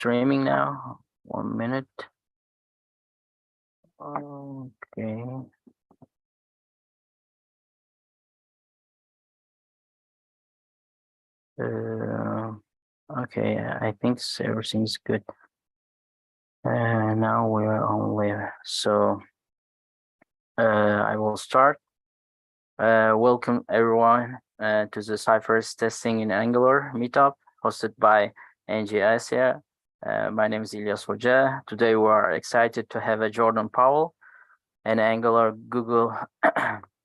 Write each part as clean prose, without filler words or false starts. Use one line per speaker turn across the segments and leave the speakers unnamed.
streaming now. 1 minute. Okay. Okay, I think everything's good. Now we're on live. So I will start. Welcome everyone to the Cypress Testing in Angular meetup hosted by Angie Asia. My name is Ilyas Hoca. Today we are excited to have a Jordan Powell, an Angular Google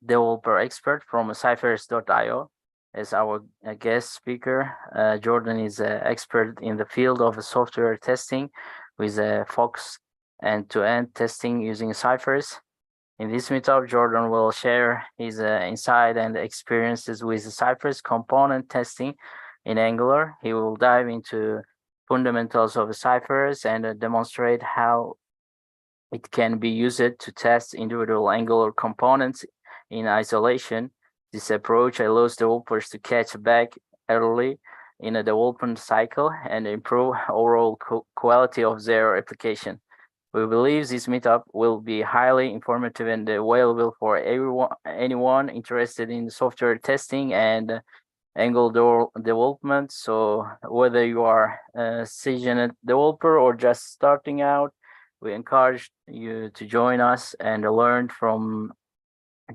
developer expert from Cypress.io as our guest speaker. Jordan is an expert in the field of software testing with a focus end-to-end testing using Cypress. In this meetup, Jordan will share his insight and experiences with Cypress component testing in Angular. He will dive into fundamentals of Cypress and demonstrate how it can be used to test individual Angular components in isolation. This approach allows developers to catch back early in a development cycle and improve overall quality of their application. We believe this meetup will be highly informative and available for anyone interested in software testing and Angular development. So whether you are a seasoned developer or just starting out, we encourage you to join us and learn from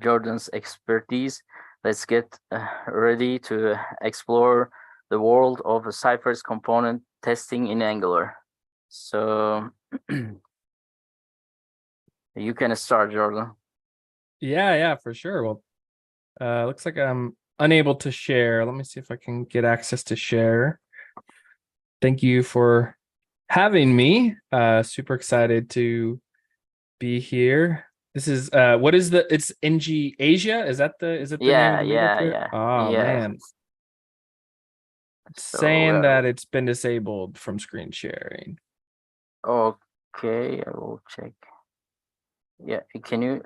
Jordan's expertise. Let's get ready to explore the world of Cypress component testing in Angular. So you can start, Jordan.
Yeah, for sure. Well, looks like I'm unable to share. Let me see if I can get access to share. Thank you for having me. Super excited to be here. This is what is it's NG Asia? Is it the name of the meetup here?
Yeah.
Oh man. It's saying that it's been disabled from screen sharing.
Okay, I will check. Yeah, can you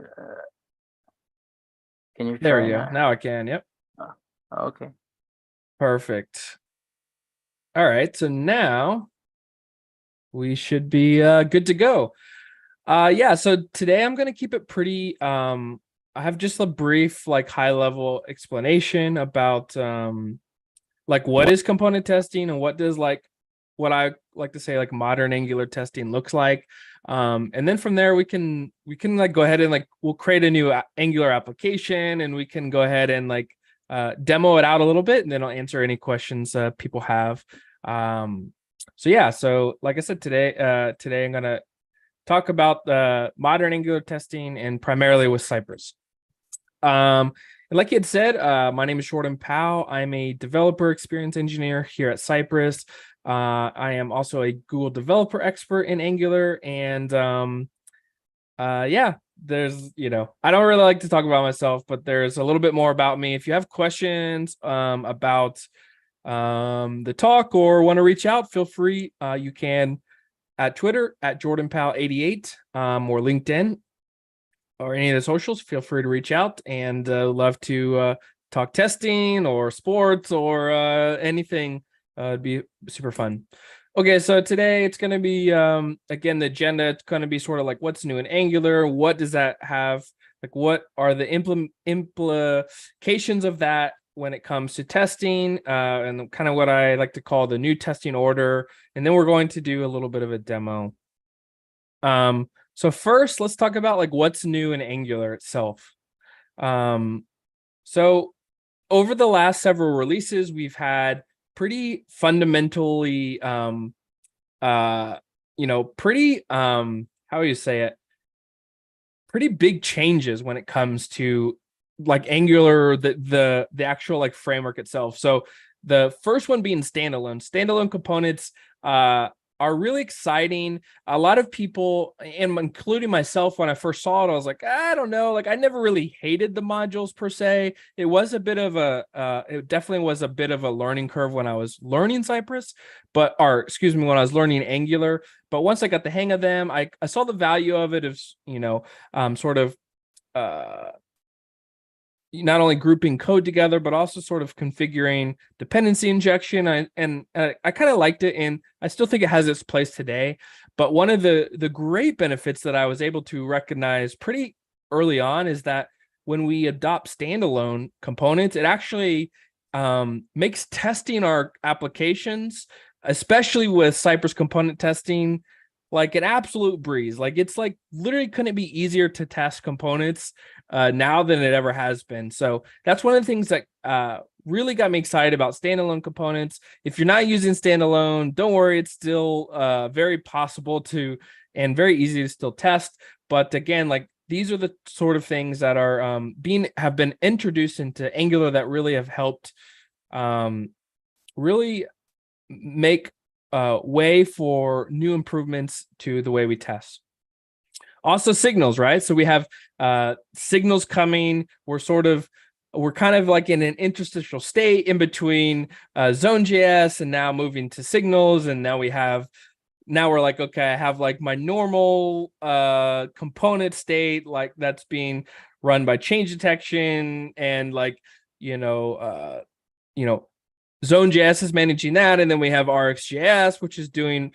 there we go. Now I can. Yep.
Okay.
Perfect. All right, so now we should be good to go. Yeah, so today I'm going to keep it pretty I have just a brief like high level explanation about like what is component testing and what does like what I like to say like modern Angular testing looks like. And then from there we can like go ahead and like we'll create a new Angular application and we can go ahead and like demo it out a little bit, and then I'll answer any questions people have. So yeah, so like I said, today I'm gonna talk about the modern Angular testing and primarily with Cypress. And like you had said, my name is Jordan Powell. I'm a developer experience engineer here at Cypress. I am also a Google developer expert in Angular. And yeah, there's, I don't really like to talk about myself, but there's a little bit more about me. If you have questions about the talk or want to reach out, feel free. You can at Twitter at JordanPowell88 or LinkedIn or any of the socials. Feel free to reach out, and love to talk testing or sports or anything. It'd be super fun. Okay, so today it's going to be, again, the agenda. It's going to be sort of like what's new in Angular. What does that have? Like, what are the implications of that when it comes to testing, and kind of what I like to call the new testing order. And then we're going to do a little bit of a demo. So first, let's talk about like what's new in Angular itself. So over the last several releases, we've had pretty fundamentally, pretty, how do you say it? Pretty big changes when it comes to like Angular, the actual like framework itself. So the first one being standalone components are really exciting. A lot of people, and including myself, when I first saw it, I was like, I don't know, like I never really hated the modules per se. It was a bit of it definitely was a bit of a learning curve when I was learning Cypress, when I was learning Angular. But once I got the hang of them, I saw the value of it as, not only grouping code together, but also sort of configuring dependency injection. I kind of liked it, and I still think it has its place today. But one of the great benefits that I was able to recognize pretty early on is that when we adopt standalone components, it actually makes testing our applications, especially with Cypress component testing, like an absolute breeze. Like it's like literally couldn't be easier to test components now than it ever has been. So that's one of the things that really got me excited about standalone components. If you're not using standalone, don't worry, it's still very possible to and very easy to still test. But again, like these are the sort of things that are have been introduced into Angular that really have helped really make way for new improvements to the way we test. Also signals, right? So we have signals coming. We're kind of like in an interstitial state in between Zone.js and now moving to signals. And now we're like, okay, I have like my normal component state, like that's being run by change detection, and like, Zone.js is managing that, and then we have RxJS, which is doing,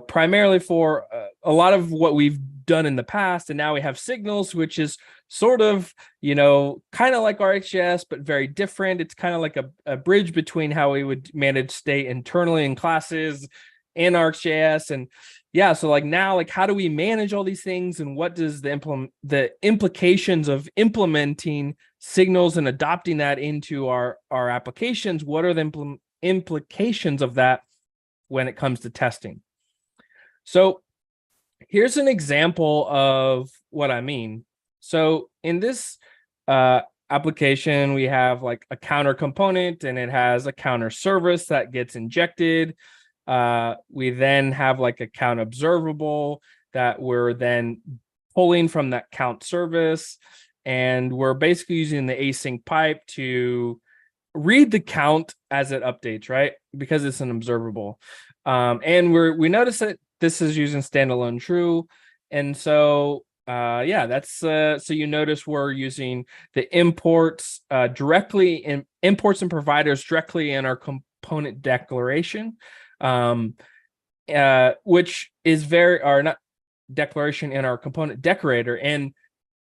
primarily for a lot of what we've done in the past, and now we have Signals, which is sort of, kind of like RxJS, but very different. It's kind of like a bridge between how we would manage state internally in classes and RxJS, and yeah, so like now, like how do we manage all these things, and what does the implications of implementing Signals and adopting that into our applications? What are the implications of that when it comes to testing? So here's an example of what I mean. So in this application, we have like a counter component, and it has a counter service that gets injected. We then have like a count observable that we're then pulling from that count service. And we're basically using the async pipe to read the count as it updates, right? Because it's an observable. And we notice that this is using standalone true. And so that's so you notice we're using the imports directly in imports and providers directly in our component declaration, which is not declaration in our component decorator. And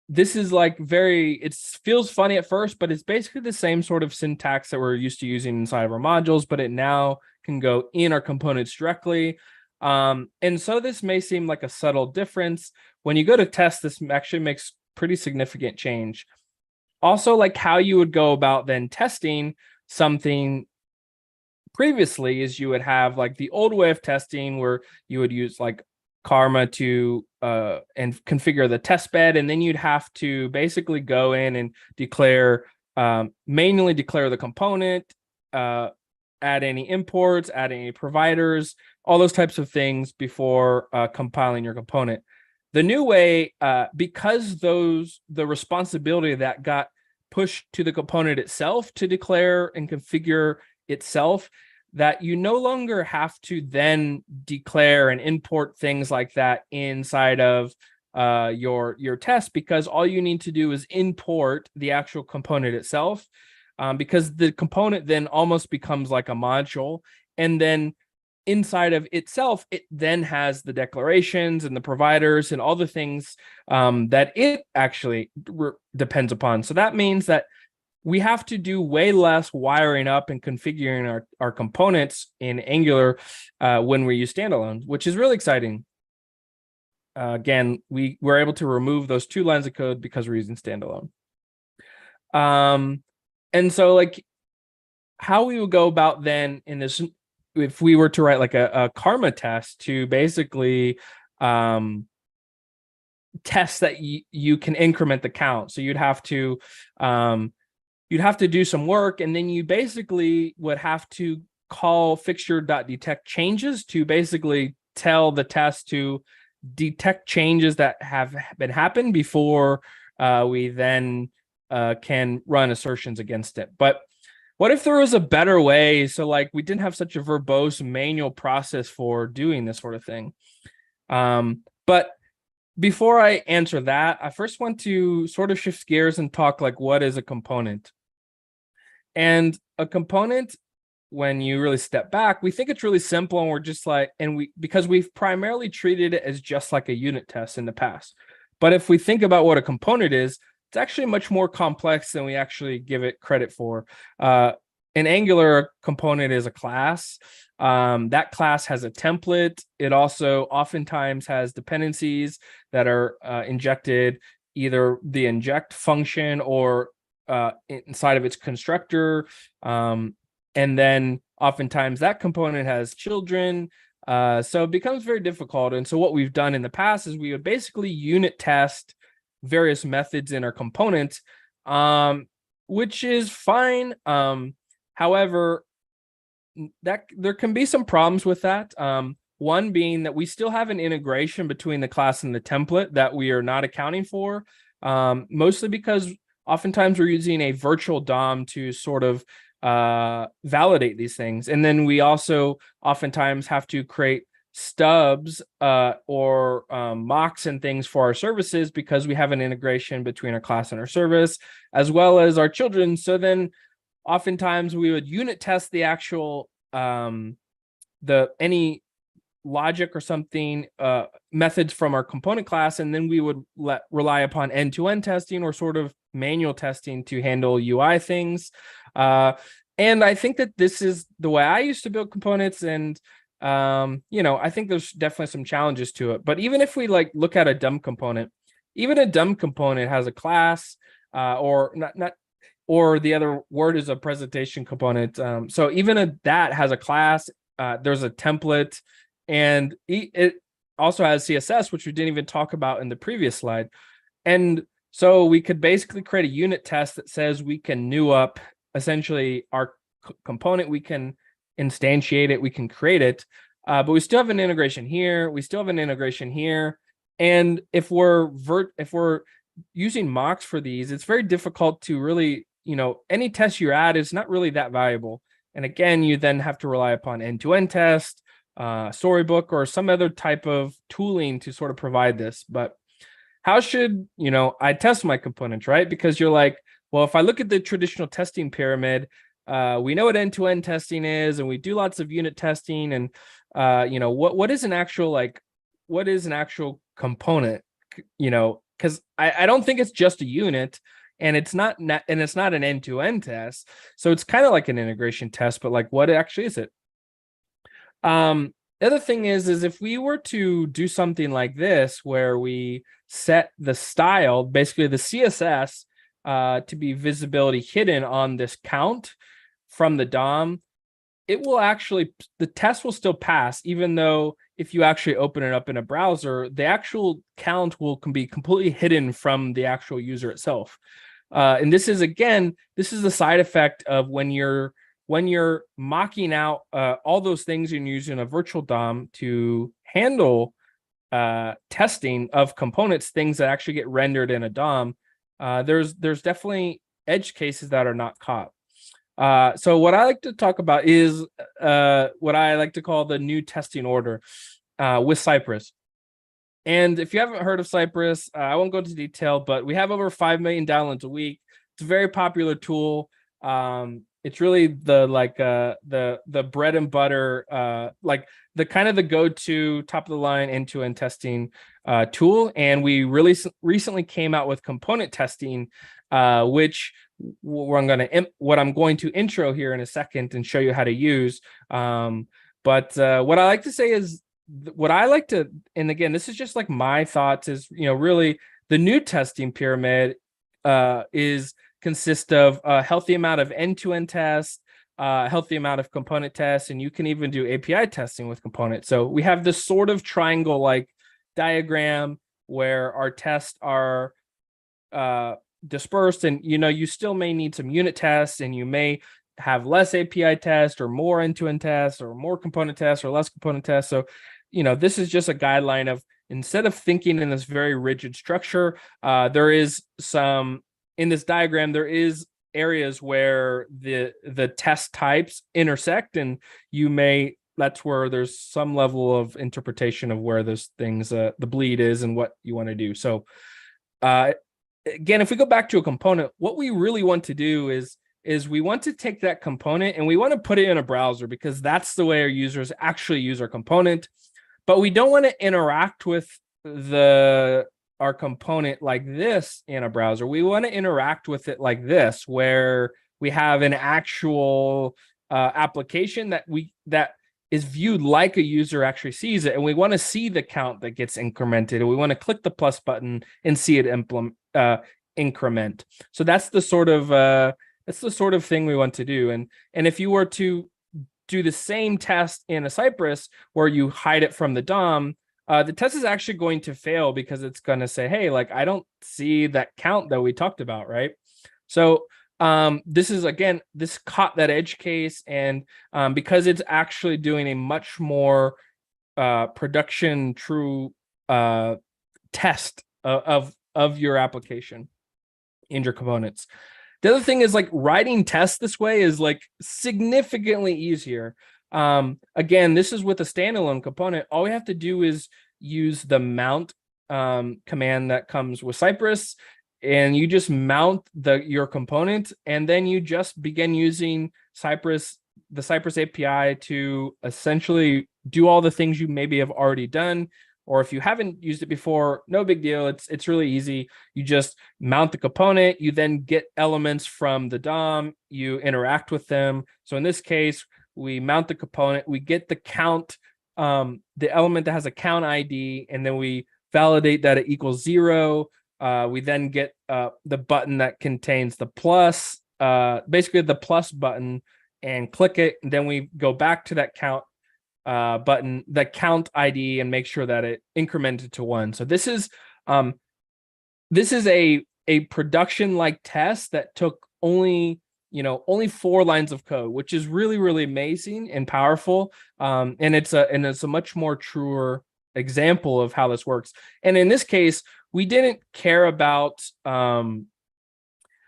this is like it feels funny at first, but it's basically the same sort of syntax that we're used to using inside of our modules, but it now can go in our components directly. And so this may seem like a subtle difference. When you go to test, this actually makes pretty significant change. Also, like how you would go about then testing something previously is you would have like the old way of testing where you would use like Karma to and configure the test bed, and then you'd have to basically go in and manually declare the component, add any imports, add any providers, all those types of things before compiling your component. The new way, because the responsibility that got pushed to the component itself to declare and configure itself, that you no longer have to then declare and import things like that inside of your test, because all you need to do is import the actual component itself, because the component then almost becomes like a module, and then inside of itself, it then has the declarations and the providers and all the things that it actually depends upon. So that means that we have to do way less wiring up and configuring our components in Angular when we use standalone, which is really exciting. Again, we were able to remove those 2 lines of code because we're using standalone. And so like how we would go about then in this, if we were to write like a Karma test to basically test that you can increment the count. So you'd have to do some work, and then you basically would have to call fixture.detect changes to basically tell the test to detect changes that have been happened before we then can run assertions against it. But what if there was a better way? So like we didn't have such a verbose manual process for doing this sort of thing. But before I answer that, I first want to sort of shift gears and talk like what is a component. And a component, when you really step back, we think it's really simple, and we're just like, and we because we've primarily treated it as just like a unit test in the past. But if we think about what a component is, it's actually much more complex than we actually give it credit for. In Angular, a component is a class. That class has a template. It also oftentimes has dependencies that are injected, either the inject function or inside of its constructor. And then oftentimes that component has children. So it becomes very difficult. And so what we've done in the past is we would basically unit test various methods in our components, which is fine. However, that there can be some problems with that. One being that we still have an integration between the class and the template that we are not accounting for, mostly because oftentimes we're using a virtual DOM to sort of validate these things. And then we also oftentimes have to create stubs or mocks and things for our services because we have an integration between our class and our service, as well as our children. So then oftentimes we would unit test the actual any logic or something methods from our component class, and then we would rely upon end-to-end testing or sort of manual testing to handle UI things. And I think that this is the way I used to build components, and I think there's definitely some challenges to it. But even if we like look at a dumb component, even a dumb component has a class, or not or the other word is a presentation component. So even that has a class, there's a template, and it also has CSS, which we didn't even talk about in the previous slide. And so we could basically create a unit test that says we can new up essentially our component, we can instantiate it, we can create it, but we still have an integration here, we still have an integration here. And if we're using mocks for these, it's very difficult to really, any test you add is not really that valuable. And again, you then have to rely upon end-to-end test, Storybook, or some other type of tooling to sort of provide this. But how should, I test my components, right? Because you're like, well, if I look at the traditional testing pyramid, we know what end-to-end testing is, and we do lots of unit testing. And, what is an actual component, because I don't think it's just a unit, and it's not an end-to-end test. So it's kind of like an integration test, but like, what actually is it? The other thing is if we were to do something like this, where we set the style, basically the CSS, to be visibility hidden on this count from the DOM, the test will still pass, even though if you actually open it up in a browser, the actual count can be completely hidden from the actual user itself. And this is the side effect of when you're mocking out all those things and using a virtual DOM to handle testing of components, things that actually get rendered in a DOM. There's definitely edge cases that are not caught. So what I like to talk about is what I like to call the new testing order with Cypress. And if you haven't heard of Cypress, I won't go into detail, but we have over 5 million downloads a week. It's a very popular tool. It's really the bread and butter, like the kind of the go-to top of the line end-to-end testing tool. And we really recently came out with component testing, which what I'm going to intro here in a second and show you how to use. But what I like to say is and again, this is just like my thoughts, is, really the new testing pyramid consists of a healthy amount of end-to-end tests, a healthy amount of component tests, and you can even do API testing with components. So we have this sort of triangle-like diagram where our tests are dispersed, and you still may need some unit tests, and you may have less API tests or more end-to-end tests or more component tests or less component tests. So this is just a guideline of, instead of thinking in this very rigid structure, there is some in this diagram, there is areas where the test types intersect, and you may that's where there's some level of interpretation of where those things, the bleed is and what you want to do. So again, if we go back to a component, what we really want to do is we want to take that component and we want to put it in a browser, because that's the way our users actually use our component. But we don't want to interact with our component like this in a browser. We want to interact with it like this, where we have an actual application that is viewed like a user actually sees it, and we want to see the count that gets incremented, and we want to click the plus button and see it increment. So that's the sort of thing we want to do. And if you were to do the same test in a Cypress where you hide it from the DOM, the test is actually going to fail, because it's going to say, hey, like, I don't see that count that we talked about, right? So this is, again, this caught that edge case, and because it's actually doing a much more production true test of your application in your components. The other thing is, like, writing tests this way is like significantly easier. Again, this is with a standalone component. All we have to do is use the mount command that comes with Cypress, and you just mount your component, and then you just begin using the Cypress API to essentially do all the things you maybe have already done. Or if you haven't used it before, no big deal. It's really easy. You just mount the component. You then get elements from the DOM. You interact with them. So in this case, we mount the component. We get the count, the element that has a count ID, and then we validate that it equals 0. We then get the button that contains the plus, basically the plus button, and click it. And then we go back to that count button, the count ID, and make sure that it incremented to 1. So this is a production like test that took only 4 lines of code, which is really, really amazing and powerful. And it's a much more truer example of how this works. And in this case, we didn't care about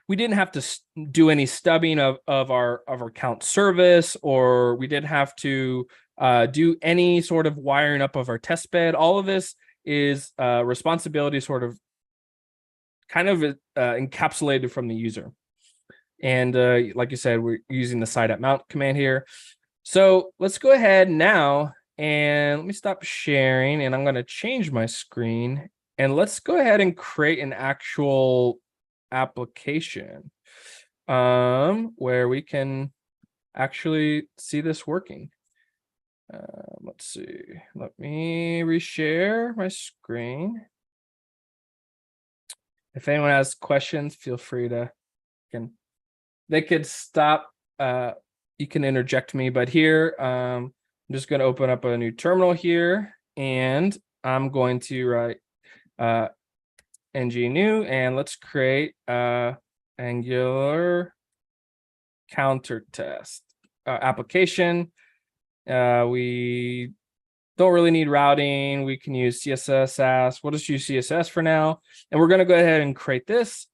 we didn't have to do any stubbing of our count service, or we didn't have to do any sort of wiring up of our test bed. All of this is responsibility sort of kind of encapsulated from the user. And like you said, we're using the site at mount command here. So let's go ahead now, and let me stop sharing, and I'm going to change my screen, and let's go ahead and create an actual application where we can actually see this working. Let's see. Let me reshare my screen. If anyone has questions, feel free to they could stop. You can interject me, but here I'm just going to open up a new terminal here, and I'm going to write ng new, and let's create Angular counter test application. We don't really need routing. We can use CSS Sass. We'll just use CSS for now. And we're going to go ahead and create this.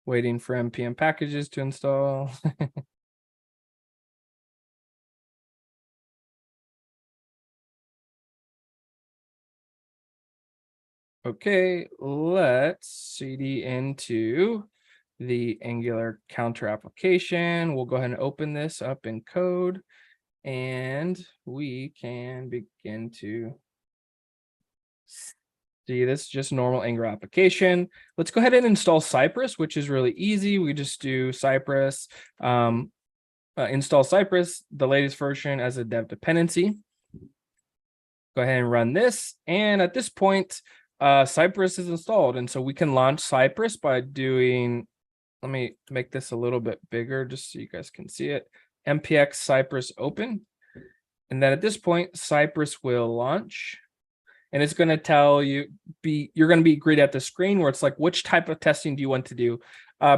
Waiting for npm packages to install. Okay, let's cd into the Angular counter application. We'll go ahead and open this up in code, and we can begin to see this. Just normal Angular application. Let's go ahead and install Cypress, which is really easy. We just do Cypress, install Cypress, the latest version, as a dev dependency. Go ahead and run this, and at this point, Cypress is installed, and so we can launch Cypress by doing, let me make this a little bit bigger just so you guys can see it, npx Cypress open, and then at this point Cypress will launch, and it's going to tell you, you're going to be greeted at the screen where it's like, which type of testing do you want to do?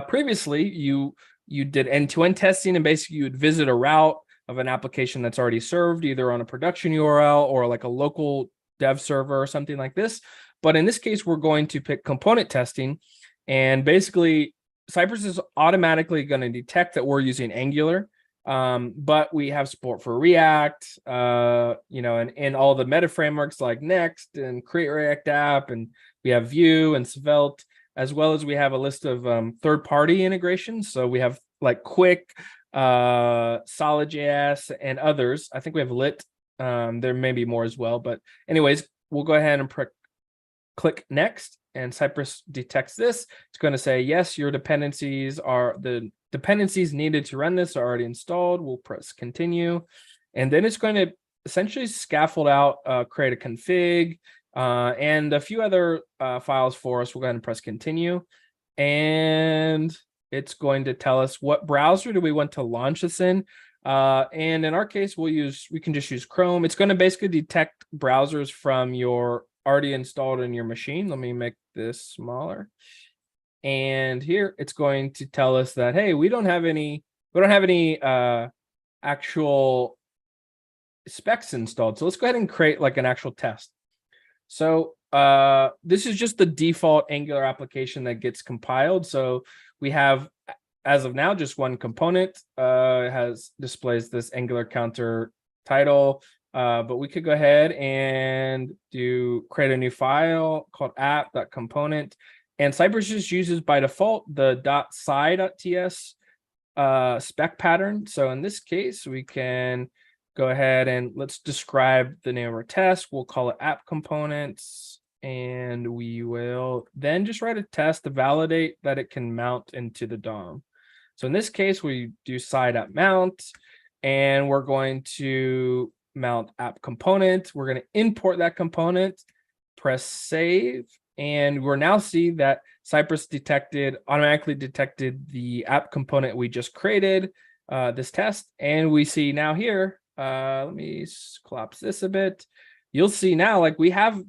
Previously you did end-to-end testing, and basically you would visit a route of an application that's already served either on a production URL or like a local dev server or something like this. But in this case, we're going to pick component testing. And basically, Cypress is automatically going to detect that we're using Angular. But we have support for React, and all the meta frameworks like Next and Create React App, and we have Vue and Svelte, as well as we have a list of third-party integrations. So we have like Quick, Solid.js, and others. I think we have Lit. There may be more as well, but anyways, we'll go ahead and click Next, and Cypress detects this. It's going to say, yes, your dependencies needed to run this are already installed. We'll press continue. And then it's going to essentially scaffold out, create a config, and a few other files for us. We'll go ahead and press continue. And it's going to tell us what browser do we want to launch this in. And in our case, we can just use Chrome. It's going to basically detect browsers from your already installed in your machine. Let me make this smaller. And here it's going to tell us that, hey, we don't have any actual specs installed. So let's go ahead and create like an actual test. So this is just the default Angular application that gets compiled. So we have, as of now, just one component. Displays this Angular counter title. But we could go ahead and create a new file called app.component. And Cypress just uses by default the .sci.ts spec pattern. So in this case, we can go ahead and let's describe the name of our test. We'll call it app components. And we will then just write a test to validate that it can mount into the DOM. So in this case, we do sci.mount, and we're going to mount app component. We're going to import that component, press save, and we're now see that Cypress automatically detected the app component we just created, this test. And we see now here, let me collapse this a bit. You'll see now, like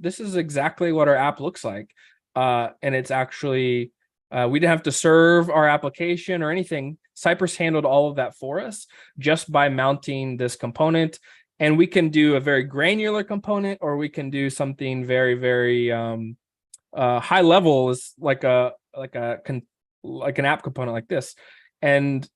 this is exactly what our app looks like. And it's actually, we didn't have to serve our application or anything. Cypress handled all of that for us just by mounting this component. And we can do a very granular component, or we can do something very, very high level, is like an app component like this. And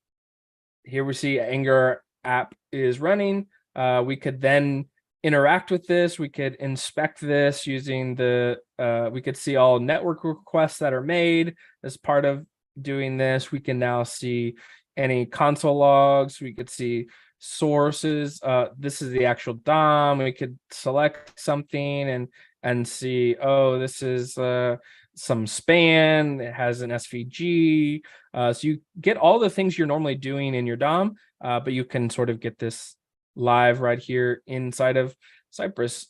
here we see Angular app is running. We could then interact with this. We could inspect this using we could see all network requests that are made as part of doing this. We can now see any console logs. We could see sources. This is the actual DOM. We could select something and see, oh, this is some span. It has an SVG. So you get all the things you're normally doing in your DOM, but you can sort of get this live right here inside of Cypress.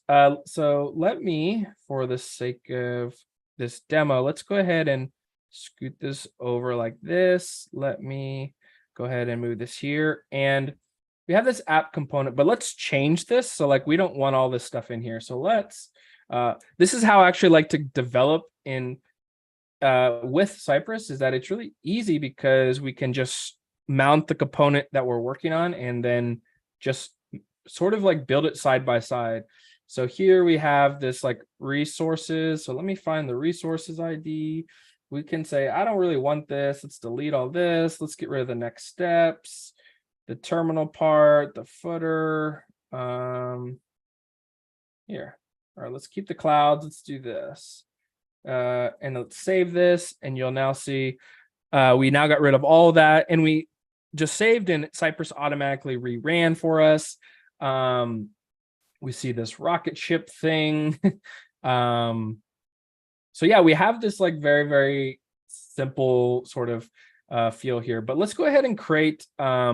So let me, for the sake of this demo, let's go ahead and scoot this over like this. Let me go ahead and move this here. And we have this app component, but let's change this. So like, we don't want all this stuff in here. So this is how I actually like to develop with Cypress, is that it's really easy because we can just mount the component that we're working on and then just sort of like build it side by side. So here we have this like resources. So let me find the resources ID. We can say, I don't really want this. Let's delete all this. Let's get rid of the next steps, the terminal part, the footer. Here. All right, let's keep the clouds. Let's do this. And let's save this. And you'll now see we now got rid of all of that. And we just saved, and Cypress automatically reran for us. We see this rocket ship thing. So yeah, we have this like very, very simple sort of feel here. But let's go ahead and create a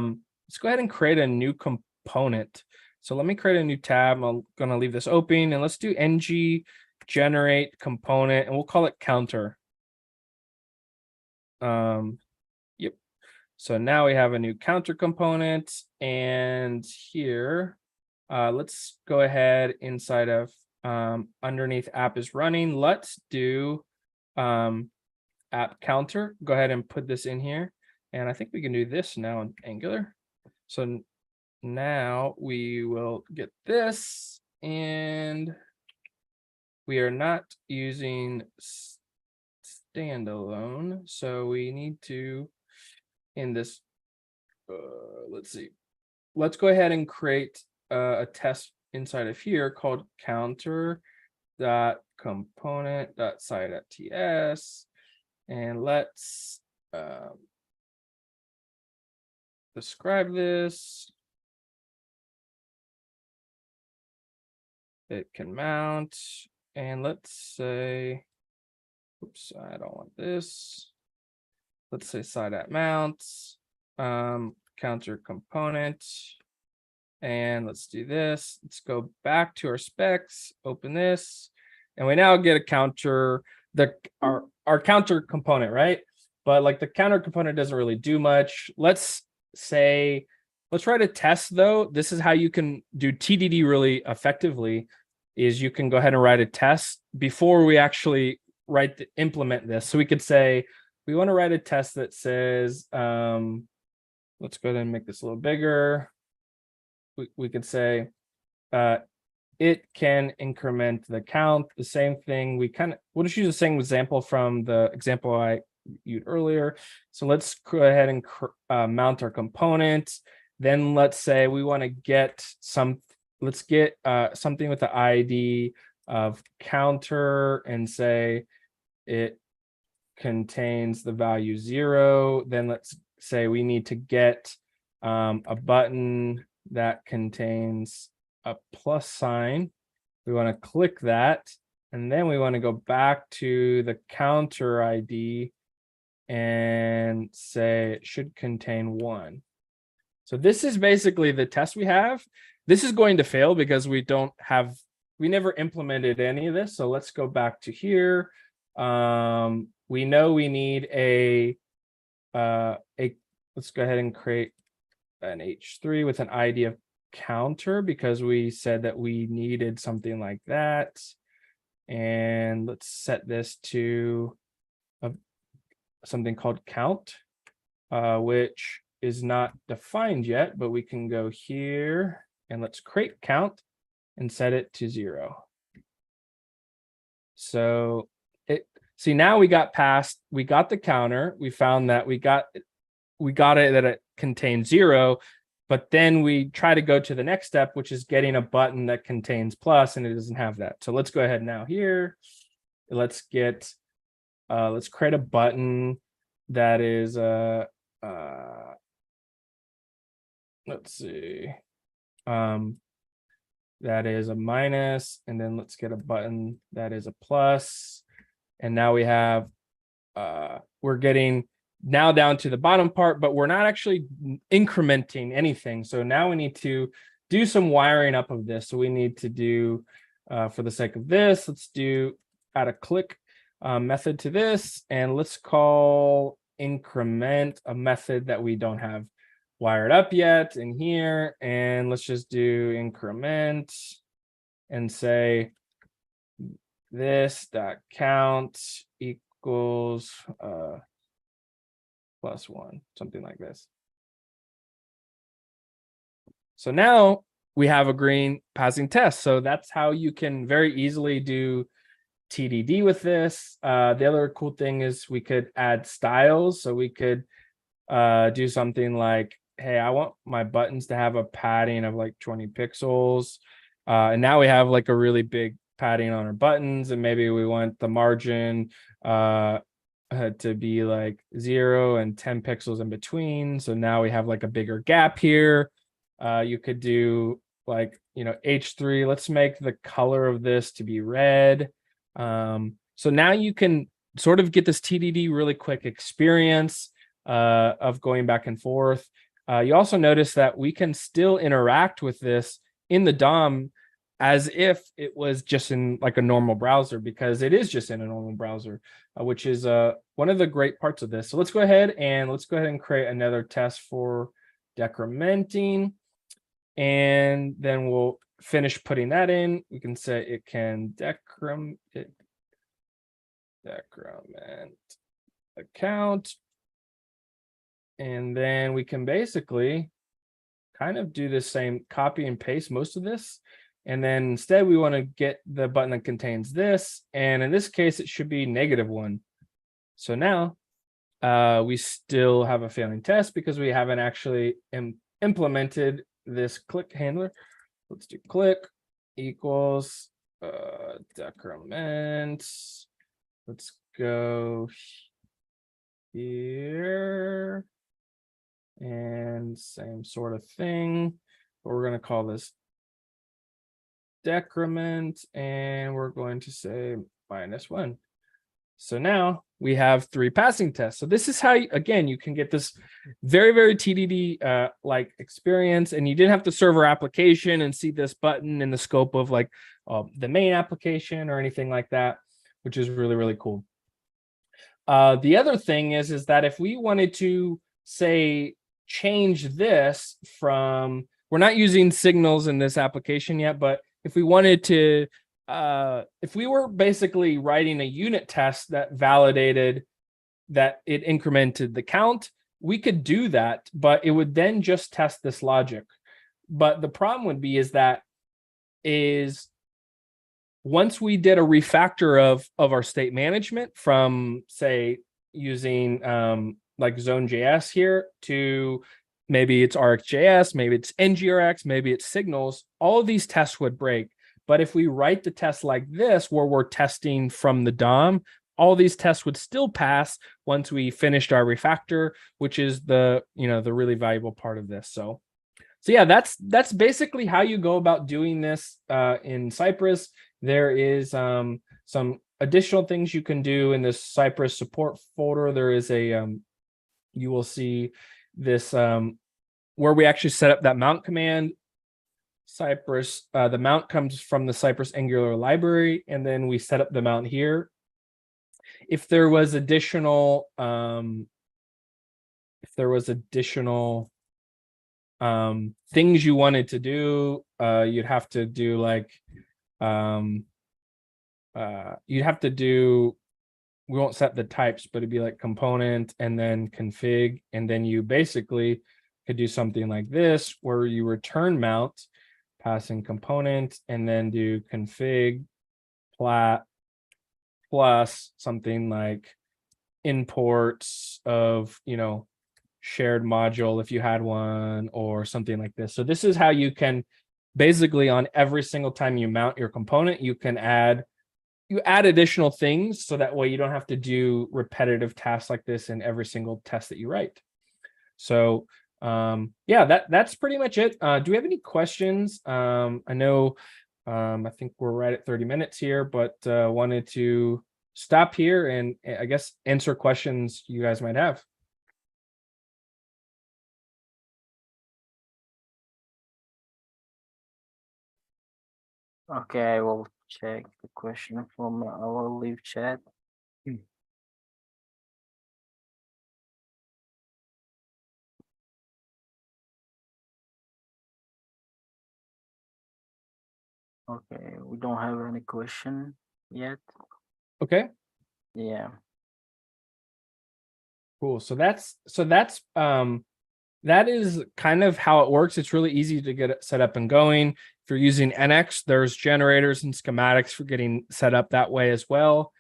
new component. So let me create a new tab. I'm going to leave this open, and let's do ng generate component, and we'll call it counter. Yep. So now we have a new counter component, and here, let's go ahead inside of underneath app is running. Let's do app counter. Go ahead and put this in here, and I think we can do this now in Angular. So now we will get this, and we are not using standalone, so we need to, in this, let's see, let's go ahead and create a test inside of here called counter dot component dot sci.ts, and let's describe this. It can mount, and let's say, oops, I don't want this. Let's say sci.mounts, counter component, and let's do this. Let's go back to our specs, open this, and we now get a counter, our counter component, right? But like the counter component doesn't really do much. Let's write a test though. This is how you can do TDD really effectively, is you can go ahead and write a test before we actually implement this. So we could say, we want to write a test that says, let's go ahead and make this a little bigger. We could say, it can increment the count. The same thing, we'll just use the same example from the example I used earlier. So let's go ahead and mount our component. Then let's say we want to get something with the ID of counter and say it contains the value 0. Then let's say we need to get a button that contains a plus sign. We want to click that, and then we want to go back to the counter ID and say it should contain 1. So this is basically the test we have. This is going to fail because we never implemented any of this. So let's go back to here. We know we need let's go ahead and create an H3 with an ID of counter because we said that we needed something like that. And let's set this to something called count, which is not defined yet, but we can go here and let's create count and set it to 0. So see, now we got the counter. We found that we got it that it contains 0, but then we try to go to the next step, which is getting a button that contains plus, and it doesn't have that. So let's go ahead now here. Let's create a button that is let's see, that is a minus, and then let's get a button that is a plus. And now we have, we're getting now down to the bottom part, but we're not actually incrementing anything. So now we need to do some wiring up of this. So we need to do, for the sake of this, let's add a click method to this, and let's call increment a method that we don't have wired up yet in here. And let's just do increment and say this dot count equals +1, something like this. So now we have a green passing test. So that's how you can very easily do TDD with this. The other cool thing is we could add styles. So we could do something like, hey, I want my buttons to have a padding of like 20 pixels. And now we have like a really big padding on our buttons, and maybe we want the margin to be like 0 and 10 pixels in between. So now we have like a bigger gap here. You could do like, H3, let's make the color of this to be red. So now you can sort of get this TDD really quick experience of going back and forth. You also notice that we can still interact with this in the DOM as if it was just in like a normal browser, because it is just in a normal browser, which is one of the great parts of this. So let's go ahead and create another test for decrementing, and then we'll finish putting that in. We can say it can decrement account, and then we can basically kind of do the same, copy and paste most of this. And then instead we want to get the button that contains this. And in this case, it should be -1. So now we still have a failing test because we haven't actually implemented this click handler. Let's do click equals decrement. Let's go here. And same sort of thing. But we're going to call this decrement, and we're going to say -1. So now we have 3 passing tests. So this is how, again, you can get this very, very TDD like experience, and you didn't have to serve our application and see this button in the scope of like the main application or anything like that, which is really, really cool. The other thing is that if we wanted to say change this from, we're not using signals in this application yet, but if we wanted to, if we were basically writing a unit test that validated that it incremented the count, we could do that, but it would then just test this logic. But the problem would be is once we did a refactor of our state management from, say, using like Zone.js here to maybe it's RxJS, maybe it's NGRX, maybe it's signals, all of these tests would break. But if we write the test like this, where we're testing from the DOM, all these tests would still pass once we finished our refactor, which is the really valuable part of this. So yeah, that's basically how you go about doing this in Cypress. There is some additional things you can do in this Cypress support folder. There is a you will see this where we actually set up that mount command. Cypress, the mount comes from the Cypress Angular library, and then we set up the mount here. If there was additional things you wanted to do, you'd have to do like we won't set the types, but it'd be like component and then config, and then you basically could do something like this where you return mount passing component and then do config plat plus something like imports of shared module if you had one, or something like this. So this is how you can basically, on every single time you mount your component, you add additional things, so that way you don't have to do repetitive tasks like this in every single test that you write. So yeah, that's pretty much it. Do we have any questions? I know I think we're right at 30 minutes here, but wanted to stop here and I guess answer questions you guys might have.
Okay, I will check the question from our live chat. Okay, we don't have any question yet.
Okay,
Yeah.
cool. So that's that is kind of how it works. It's really easy to get it set up and going. If you're using NX, there's generators and schematics for getting set up that way as well.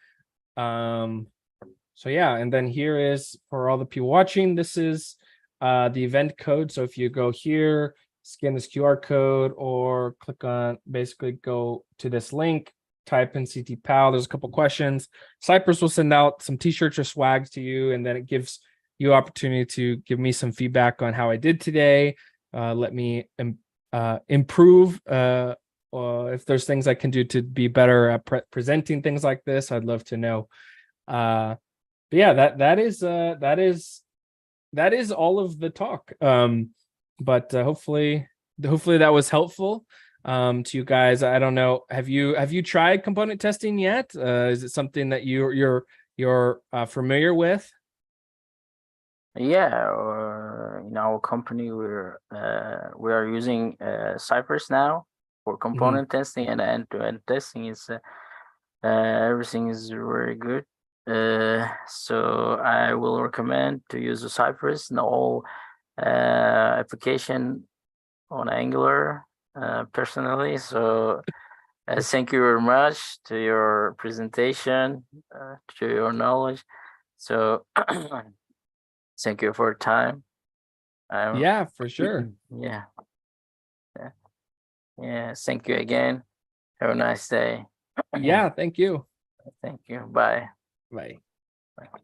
So yeah, and then here is, for all the people watching, this is the event code. So if you go here, scan this QR code, or click on, basically go to this link, type in CTPAL. There's a couple questions. Cypress will send out some t-shirts or swags to you, and then it gives you opportunity to give me some feedback on how I did today. Let me improve. If there's things I can do to be better at presenting things like this, I'd love to know. But yeah, that is all of the talk. But hopefully that was helpful to you guys. I don't know. Have you tried component testing yet? Is it something that you're familiar with?
Yeah, in our company we are using Cypress now for component testing and end-to-end testing. Is everything is very good. So I will recommend to use the Cypress in all application on Angular. personally. So thank you very much to your presentation, to your knowledge. So thank you for your time.
Yeah, for sure.
Yeah. Yeah. Thank you again. Have a nice day.
Yeah, thank you.
Thank you. Bye.
Bye.
Bye.